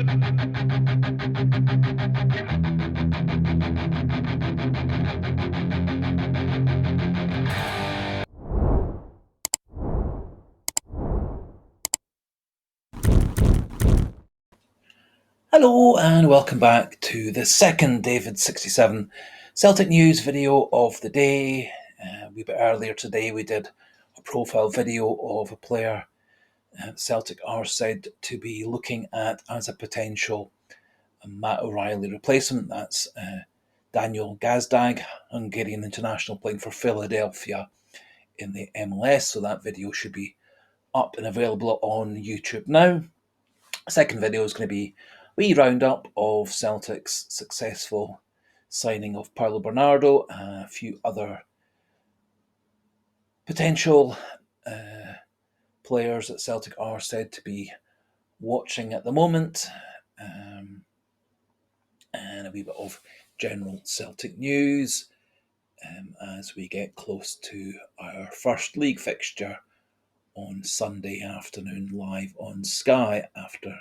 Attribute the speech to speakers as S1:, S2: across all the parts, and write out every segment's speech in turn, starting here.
S1: Hello and welcome back to the second David67 Celtic news video of the day. A wee bit earlier today we did a profile video of a player Celtic are said to be looking at as a potential Matt O'Reilly replacement. That's Daniel Gazdag, Hungarian international playing for Philadelphia in the MLS. So that video should be up and available on YouTube now. Second video is going to be a wee roundup of Celtic's successful signing of Paulo Bernardo and a few other potential players that Celtic are said to be watching at the moment, and a wee bit of general Celtic news as we get close to our first league fixture on Sunday afternoon live on Sky after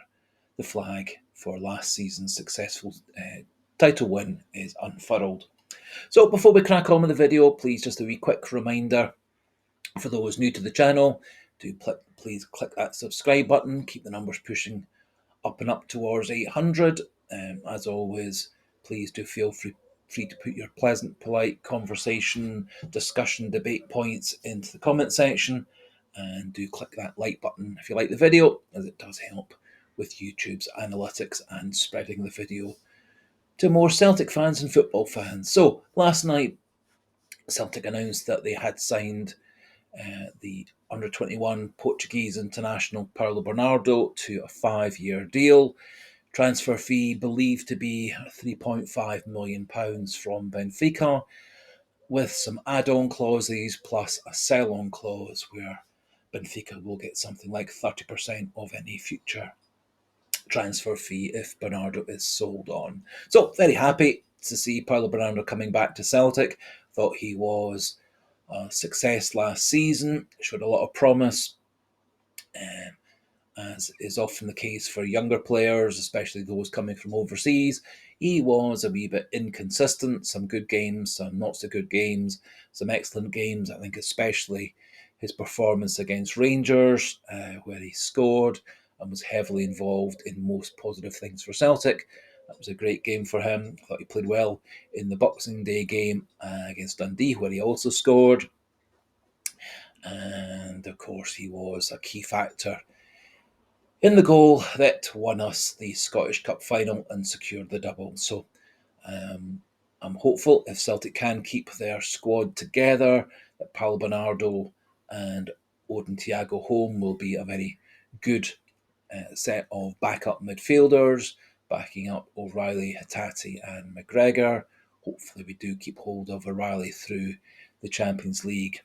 S1: the flag for last season's successful title win is unfurled. So before we crack on with the video, please just a wee quick reminder for those new to the channel to please click that subscribe button, keep the numbers pushing up and up towards 800. As always, please do feel free to put your pleasant, polite conversation, discussion, debate points into the comment section, and do click that like button if you like the video, as it does help with YouTube's analytics and spreading the video to more Celtic fans and football fans. So last night, Celtic announced that they had signed the under-21 Portuguese international Paulo Bernardo to a 5-year deal. Transfer fee believed to be £3.5 million from Benfica, with some add-on clauses plus a sell-on clause where Benfica will get something like 30% of any future transfer fee if Bernardo is sold on. So very happy to see Paulo Bernardo coming back to Celtic. Thought he was a success last season, showed a lot of promise, as is often the case for younger players, especially those coming from overseas. He was a wee bit inconsistent, some good games, some not so good games, some excellent games. I think especially his performance against Rangers, where he scored and was heavily involved in most positive things for Celtic. That was a great game for him. I thought he played well in the Boxing Day game against Dundee, where he also scored. And of course, he was a key factor in the goal that won us the Scottish Cup final and secured the double. So I'm hopeful if Celtic can keep their squad together, that Paulo Bernardo and Odin Thiago Holm will be a very good set of backup midfielders, backing up O'Reilly, Hatate and McGregor. Hopefully we do keep hold of O'Reilly through the Champions League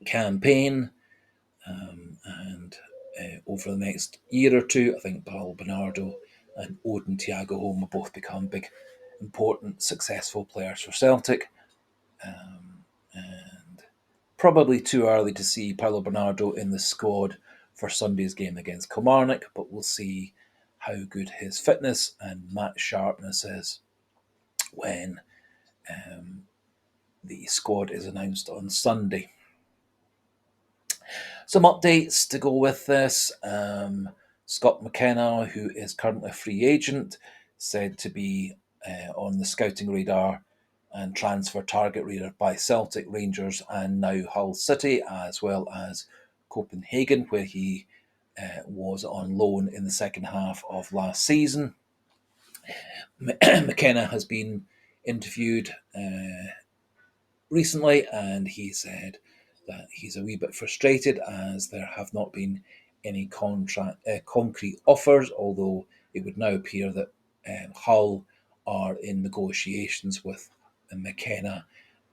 S1: campaign. And over the next year or two, I think Paulo Bernardo and Odin Thiago Holm will both become big, important, successful players for Celtic. And probably too early to see Paulo Bernardo in the squad for Sunday's game against Kilmarnock, but we'll see how good his fitness and match sharpness is when the squad is announced on Sunday. Some updates to go with this. Scott McKenna, who is currently a free agent, said to be on the scouting radar and transfer target radar by Celtic, Rangers and now Hull City, as well as Copenhagen, where he was on loan in the second half of last season. McKenna has been interviewed recently, and he said that he's a wee bit frustrated as there have not been any concrete offers, although it would now appear that Hull are in negotiations with McKenna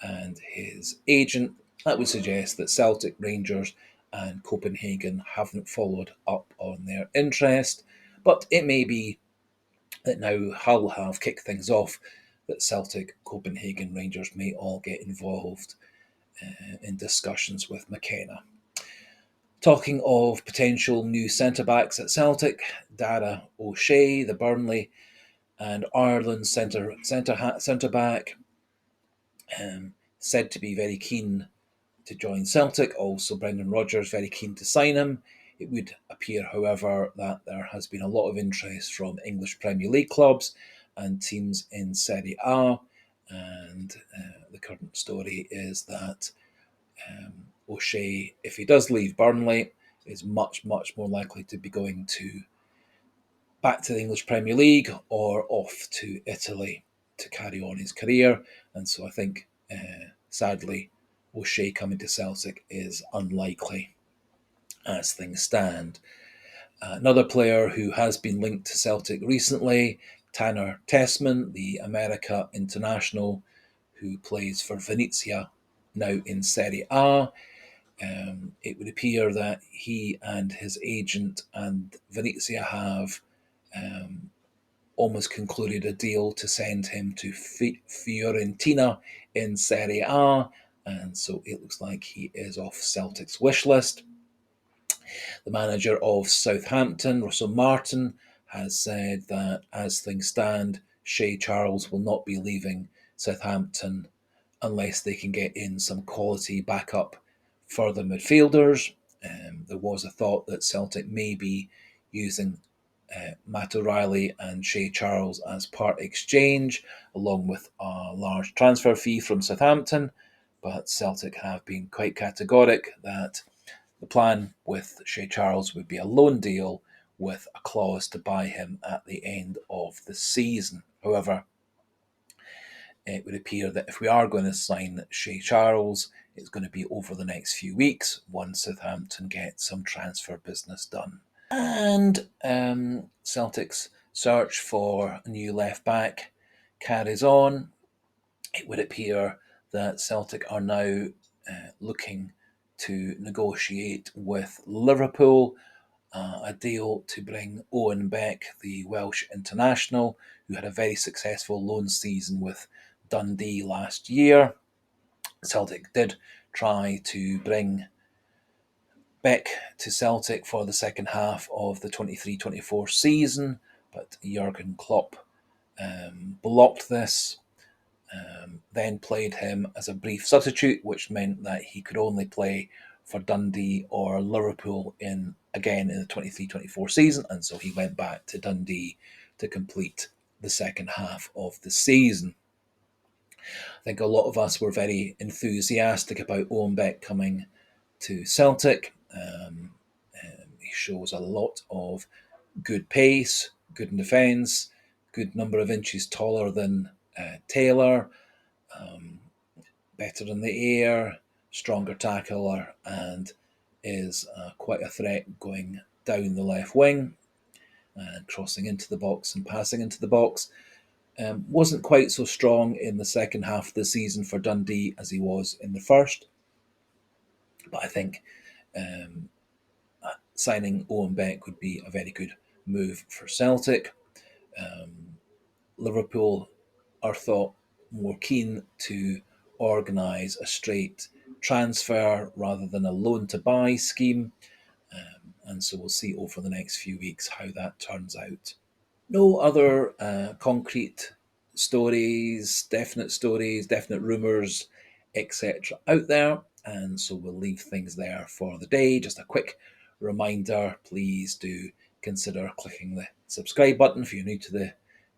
S1: and his agent. That would suggest that Celtic, Rangers and Copenhagen haven't followed up on their interest, but it may be that now Hull have kicked things off, that Celtic, Copenhagen, Rangers may all get involved in discussions with McKenna. Talking of potential new centre-backs at Celtic, Dara O'Shea, the Burnley and Ireland centre back, said to be very keen to join Celtic. Also, Brendan Rodgers very keen to sign him. It would appear, however, that there has been a lot of interest from English Premier League clubs and teams in Serie A. And the current story is that O'Shea, if he does leave Burnley, is much, much more likely to be going to back to the English Premier League or off to Italy to carry on his career. And so I think, sadly, O'Shea coming to Celtic is unlikely as things stand. Another player who has been linked to Celtic recently, Tanner Tessmann, the America international who plays for Venezia now in Serie A. It would appear that he and his agent and Venezia have almost concluded a deal to send him to Fiorentina in Serie A, and so it looks like he is off Celtic's wish list. The manager of Southampton, Russell Martin, has said that as things stand, Shea Charles will not be leaving Southampton unless they can get in some quality backup further midfielders. There was a thought that Celtic may be using Matt O'Reilly and Shea Charles as part exchange, along with a large transfer fee from Southampton. But Celtic have been quite categoric that the plan with Shea Charles would be a loan deal with a clause to buy him at the end of the season. However, it would appear that if we are going to sign Shea Charles, it's going to be over the next few weeks once Southampton get some transfer business done. And Celtic's search for a new left back carries on. It would appear that Celtic are now looking to negotiate with Liverpool a deal to bring Owen Beck, the Welsh international, who had a very successful loan season with Dundee last year. Celtic did try to bring Beck to Celtic for the second half of the 23-24 season, but Jurgen Klopp blocked this, then played him as a brief substitute, which meant that he could only play for Dundee or Liverpool again in the 23-24 season, and so he went back to Dundee to complete the second half of the season. I think a lot of us were very enthusiastic about Owen Beck coming to Celtic. He shows a lot of good pace, good in defence, good number of inches taller than Taylor, better in the air, stronger tackler, and is quite a threat going down the left wing and crossing into the box and passing into the box. Wasn't quite so strong in the second half of the season for Dundee as he was in the first, but I think signing Owen Beck would be a very good move for Celtic. Liverpool are thought more keen to organise a straight transfer rather than a loan to buy scheme, and so we'll see over the next few weeks how that turns out. No other concrete stories, definite rumours, etc. out there, and so we'll leave things there for the day. Just a quick reminder, please do consider clicking the subscribe button if you're new to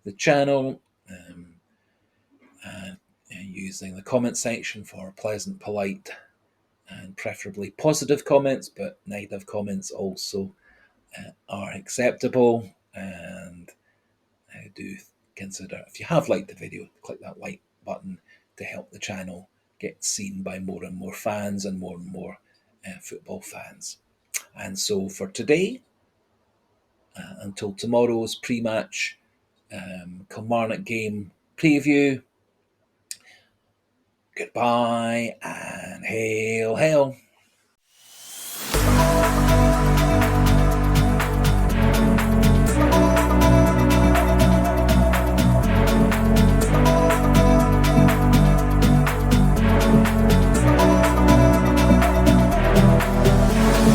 S1: the channel, and using the comment section for pleasant, polite, and preferably positive comments, but negative comments also are acceptable. And do consider, if you have liked the video, click that like button to help the channel get seen by more and more fans and more football fans. And so for today, until tomorrow's pre-match Kilmarnock game preview, goodbye and hail, hail.